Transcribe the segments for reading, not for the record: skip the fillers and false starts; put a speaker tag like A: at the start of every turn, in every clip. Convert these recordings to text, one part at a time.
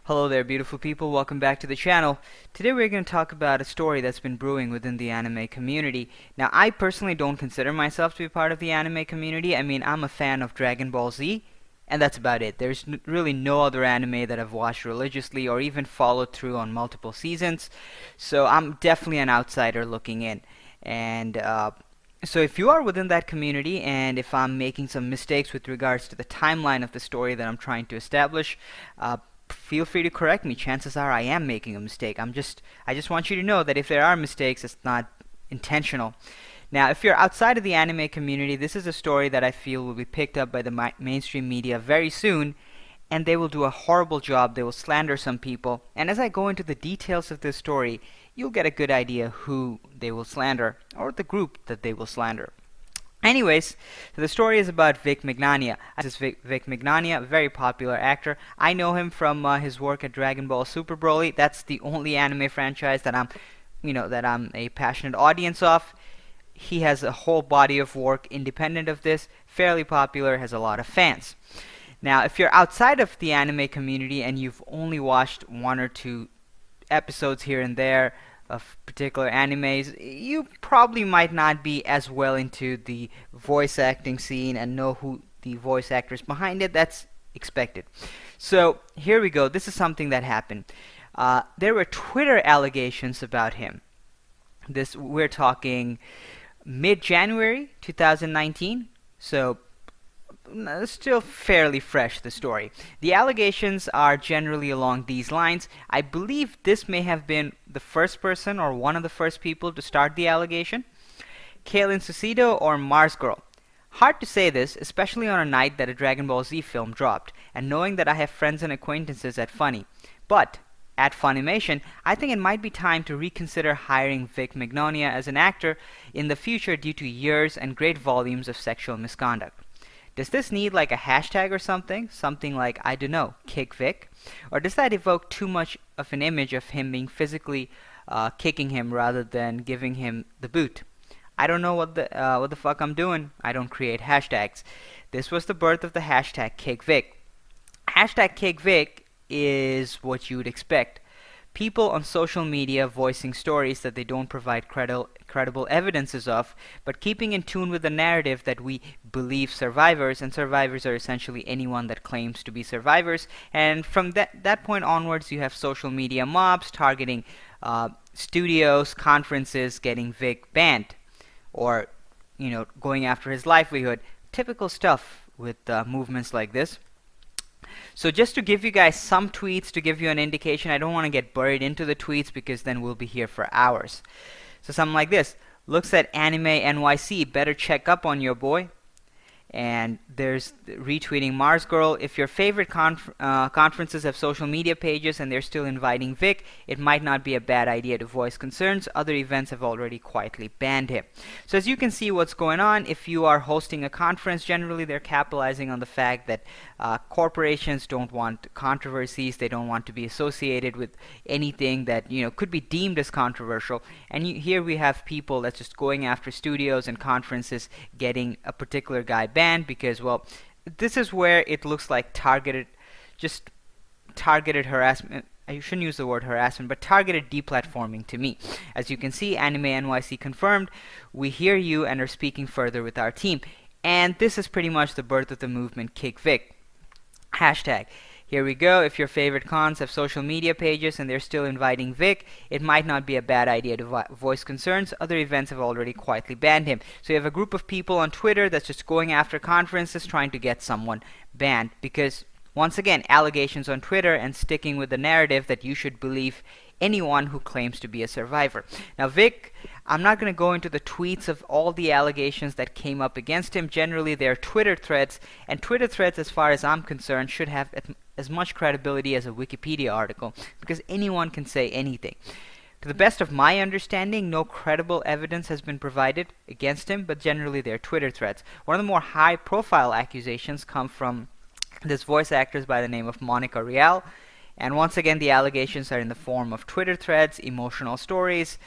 A: Hello there, beautiful people. Welcome back to the channel. Today we're going to talk about a story that's been brewing within the anime community. Now, I personally don't consider myself to be part of the anime community. I mean, I'm a fan of Dragon Ball Z, and that's about it. There's really no other anime that I've watched religiously or even followed through on multiple seasons. So I'm definitely an outsider looking in. And so if you are within that community, and if I'm making some mistakes with regards to the timeline of the story that I'm trying to establish, feel free to correct me. Chances are I am making a mistake. I just want you to know that if there are mistakes, it's not intentional. Now, if you're outside of the anime community, this is a story that I feel will be picked up by the mainstream media very soon, and they will do a horrible job. They will slander some people, and as I go into the details of this story, you'll get a good idea who they will slander, or the group that they will slander. Anyways, so the story is about Vick Mignogna. This is Vick Mignogna, a very popular actor. I know him from his work at Dragon Ball Super Broly. That's the only anime franchise that I'm a passionate audience of. He has a whole body of work independent of this, fairly popular, has a lot of fans. Now, if you're outside of the anime community and you've only watched one or two episodes here and there of particular animes, you probably might not be as well into the voice acting scene and know who the voice actors behind it. That's expected. So here we go. This is something that happened. There were Twitter allegations about him. We're talking mid-January 2019. So still fairly fresh, the story. The allegations are generally along these lines. I believe this may have been the first person or one of the first people to start the allegation. Kaylin Susido or Mars Girl. Hard to say this, especially on a night that a Dragon Ball Z film dropped, and knowing that I have friends and acquaintances at Funny. But at Funimation, I think it might be time to reconsider hiring Vick Mignogna as an actor in the future due to years and great volumes of sexual misconduct. Does this need like a hashtag or something? Something like, I don't know, kick Vic? Or does that evoke too much of an image of him being physically kicking him rather than giving him the boot? I don't know what the fuck I'm doing. I don't create hashtags. This was the birth of the hashtag kick Vic. Hashtag kick Vic is what you would expect. People on social media voicing stories that they don't provide credible evidences of, but keeping in tune with the narrative that we believe survivors, and survivors are essentially anyone that claims to be survivors. And from that point onwards, you have social media mobs targeting studios, conferences, getting Vic banned, or going after his livelihood. Typical stuff with movements like this. So just to give you guys some tweets to give you an indication, I don't want to get buried into the tweets because then we'll be here for hours. So something like this. Looks at Anime NYC, better check up on your boy. And there's retweeting Mars Girl. If your favorite conferences have social media pages and they're still inviting Vic, it might not be a bad idea to voice concerns. Other events have already quietly banned him. So as you can see what's going on, if you are hosting a conference, generally they're capitalizing on the fact that corporations don't want controversies. They don't want to be associated with anything that could be deemed as controversial. And here we have people that's just going after studios and conferences, getting a particular guy banned because, well, this is where it looks like targeted harassment. I shouldn't use the word harassment, but targeted deplatforming to me. As you can see, Anime NYC confirmed, we hear you and are speaking further with our team. And this is pretty much the birth of the movement Kick Vic. Hashtag. Here we go. If your favorite cons have social media pages and they're still inviting Vic, it might not be a bad idea to voice concerns. Other events have already quietly banned him. So you have a group of people on Twitter that's just going after conferences trying to get someone banned because, once again, allegations on Twitter and sticking with the narrative that you should believe anyone who claims to be a survivor. Now, Vic, I'm not going to go into the tweets of all the allegations that came up against him. Generally, they're Twitter threads, and Twitter threads, as far as I'm concerned, should have as much credibility as a Wikipedia article, because anyone can say anything. To the best of my understanding, no credible evidence has been provided against him, but generally they're Twitter threads. One of the more high-profile accusations come from this voice actress by the name of Monica Rial. And once again, the allegations are in the form of Twitter threads, emotional stories.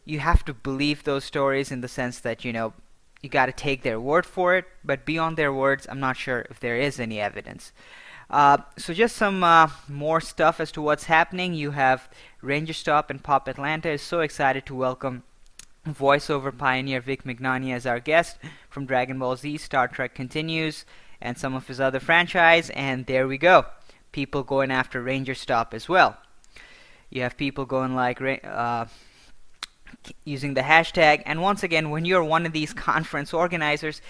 A: You have to believe those stories in the sense that, you got to take their word for it. But beyond their words, I'm not sure if there is any evidence. So just some more stuff as to what's happening. You have Ranger Stop and Pop Atlanta is so excited to welcome voiceover pioneer Vick Mignonga as our guest from Dragon Ball Z, Star Trek Continues, and some of his other franchise. And there we go. People going after Ranger Stop as well. You have people going like using the hashtag. And once again, when you're one of these conference organizers,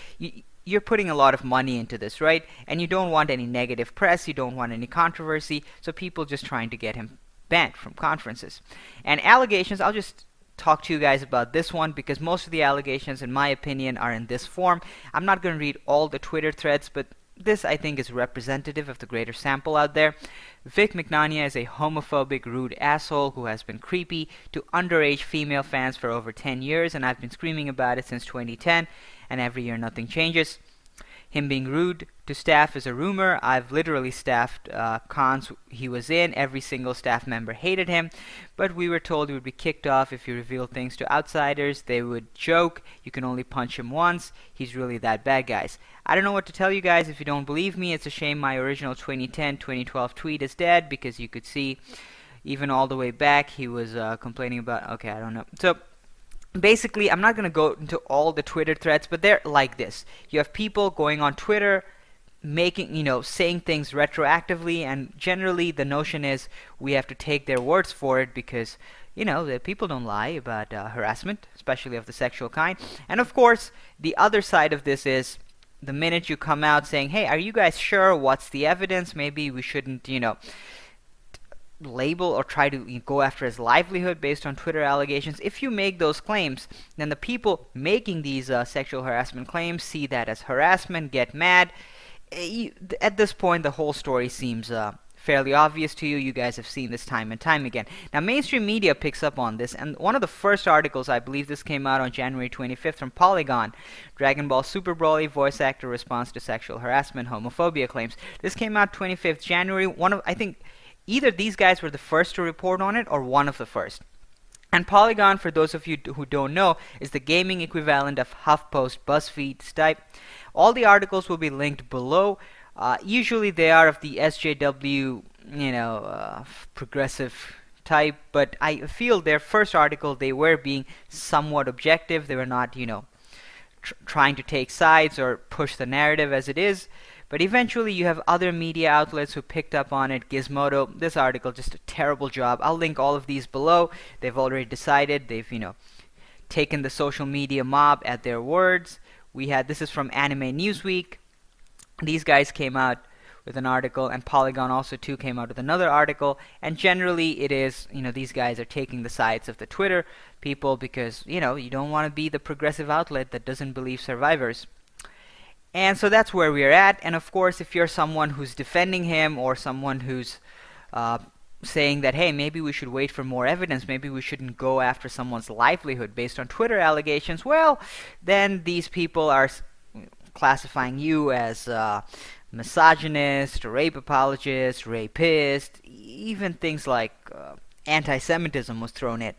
A: you're putting a lot of money into this, right? And you don't want any negative press, you don't want any controversy, so people just trying to get him banned from conferences. And allegations, I'll just talk to you guys about this one because most of the allegations, in my opinion, are in this form. I'm not going to read all the Twitter threads, but this, I think, is representative of the greater sample out there. Vick Mignonga is a homophobic, rude asshole who has been creepy to underage female fans for over 10 years, and I've been screaming about it since 2010, and every year nothing changes. Him being rude to staff is a rumor. I've literally staffed cons he was in. Every single staff member hated him, but we were told he would be kicked off if he revealed things to outsiders. They would joke, you can only punch him once. He's really that bad, guys. I don't know what to tell you guys if you don't believe me. It's a shame my original 2010-2012 tweet is dead because you could see even all the way back he was complaining about, okay, I don't know. So basically, I'm not going to go into all the Twitter threads, but they're like this. You have people going on Twitter, making, saying things retroactively, and generally the notion is we have to take their words for it because, the people don't lie about harassment, especially of the sexual kind. And of course, the other side of this is the minute you come out saying, hey, are you guys sure? What's the evidence? Maybe we shouldn't, label or try to go after his livelihood based on Twitter allegations. If you make those claims, then the people making these sexual harassment claims see that as harassment, get mad. At this point, the whole story seems fairly obvious to you. You guys have seen this time and time again. Now, mainstream media picks up on this, and one of the first articles, I believe this came out on January 25th from Polygon, Dragon Ball Super Broly voice actor response to sexual harassment, homophobia claims. This came out 25th January. I think either these guys were the first to report on it or one of the first. And Polygon, for those of you who don't know, is the gaming equivalent of HuffPost, BuzzFeed type. All the articles will be linked below. Usually they are of the SJW, progressive type, but I feel their first article, they were being somewhat objective. They were not, trying to take sides or push the narrative as it is. But eventually you have other media outlets who picked up on it. Gizmodo, this article, just a terrible job. I'll link all of these below. They've already decided. They've, taken the social media mob at their words. This is from Anime Newsweek. These guys came out with an article, and Polygon also too came out with another article. And generally it is, these guys are taking the sides of the Twitter people because, you don't want to be the progressive outlet that doesn't believe survivors. And so that's where we're at. And of course, if you're someone who's defending him or someone who's saying that, hey, maybe we should wait for more evidence, maybe we shouldn't go after someone's livelihood based on Twitter allegations, well, then these people are classifying you as misogynist, rape apologist, rapist, even things like anti-Semitism was thrown in.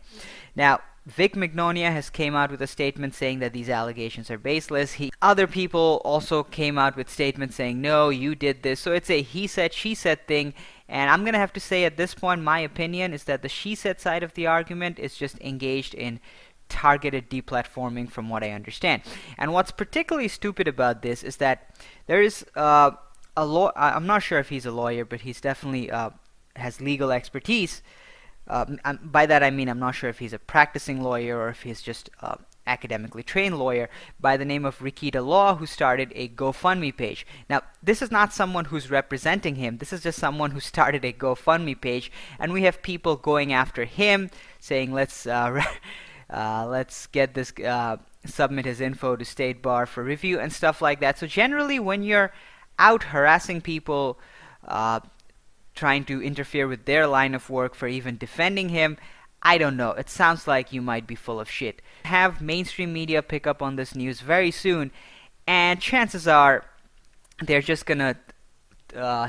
A: Now, Vick Mignogna has came out with a statement saying that these allegations are baseless. Other people also came out with statements saying, no, you did this. So it's a he said, she said thing. And I'm going to have to say at this point, my opinion is that the she said side of the argument is just engaged in targeted deplatforming from what I understand. And what's particularly stupid about this is that there is I'm not sure if he's a lawyer, but he's definitely has legal expertise. By that I mean I'm not sure if he's a practicing lawyer or if he's just academically trained lawyer by the name of Rikita Law, who started a GoFundMe page. Now, this is not someone who's representing him. This is just someone who started a GoFundMe page, and we have people going after him, saying let's get this submit his info to State Bar for review and stuff like that. So generally, when you're out harassing people, trying to interfere with their line of work for even defending him, I don't know. It sounds like you might be full of shit. Have mainstream media pick up on this news very soon, and chances are they're just gonna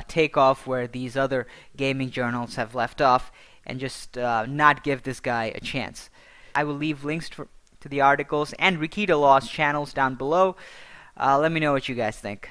A: take off where these other gaming journals have left off and just not give this guy a chance. I will leave links to the articles and Rikita Law's channels down below. Let me know what you guys think.